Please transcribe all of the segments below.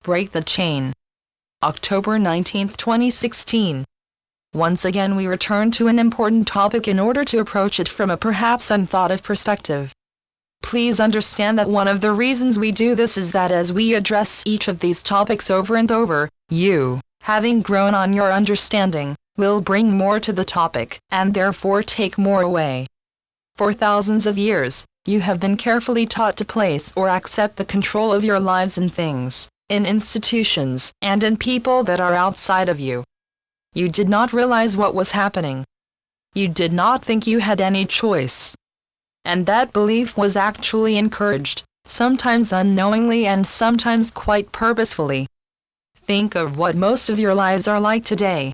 Break the chain. October 19, 2016. Once again we return to an important topic in order to approach it from a perhaps unthought-of perspective. Please understand that one of the reasons we do this is that as we address each of these topics over and over, you, having grown on your understanding, will bring more to the topic, and therefore take more away. For thousands of years, you have been carefully taught to place or accept the control of your lives in things, in institutions, and in people that are outside of you. You did not realize what was happening. You did not think you had any choice. And that belief was actually encouraged, sometimes unknowingly and sometimes quite purposefully. Think of what most of your lives are like today.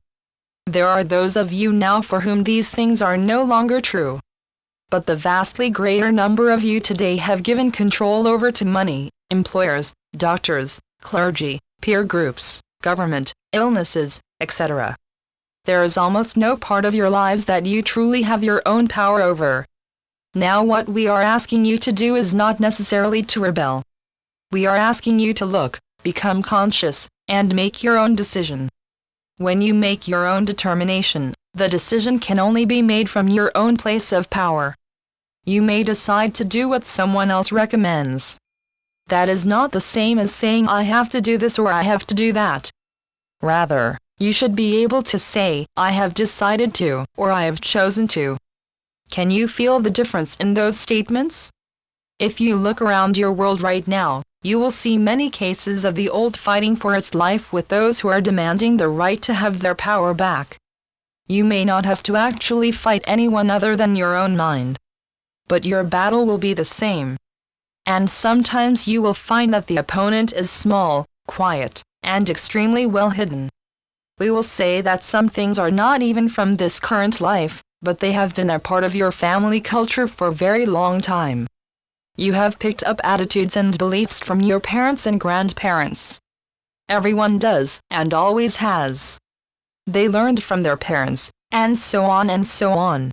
There are those of you now for whom these things are no longer true. But the vastly greater number of you today have given control over to money, employers, doctors, clergy, peer groups, government, illnesses, etc. There is almost no part of your lives that you truly have your own power over. Now what we are asking you to do is not necessarily to rebel. We are asking you to look, become conscious, and make your own decision. When you make your own determination, the decision can only be made from your own place of power. You may decide to do what someone else recommends. That is not the same as saying I have to do this or I have to do that. Rather, you should be able to say, I have decided to, or I have chosen to. Can you feel the difference in those statements? If you look around your world right now, you will see many cases of the old fighting for its life with those who are demanding the right to have their power back. You may not have to actually fight anyone other than your own mind. But your battle will be the same. And sometimes you will find that the opponent is small, quiet, and extremely well hidden. We will say that some things are not even from this current life, but they have been a part of your family culture for a very long time. You have picked up attitudes and beliefs from your parents and grandparents. Everyone does, and always has. They learned from their parents, and so on and so on.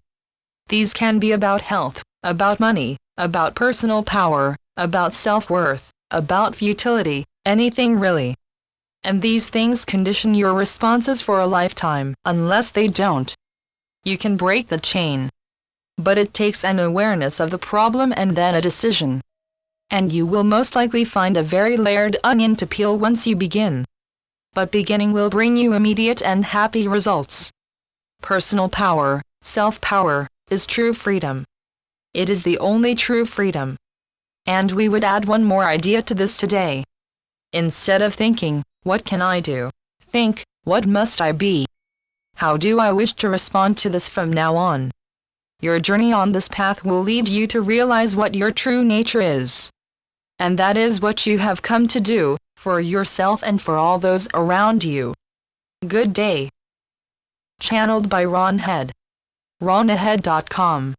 These can be about health, about money, about personal power, about self-worth, about futility, anything really. And these things condition your responses for a lifetime, unless they don't. You can break the chain. But it takes an awareness of the problem and then a decision. And you will most likely find a very layered onion to peel once you begin. But beginning will bring you immediate and happy results. Personal power, self-power, is true freedom. It is the only true freedom. And we would add one more idea to this today. Instead of thinking, what can I do? Think, what must I be? How do I wish to respond to this from now on? Your journey on this path will lead you to realize what your true nature is. And that is what you have come to do, for yourself and for all those around you. Good day. Channeled by Ron Head. RonAhead.com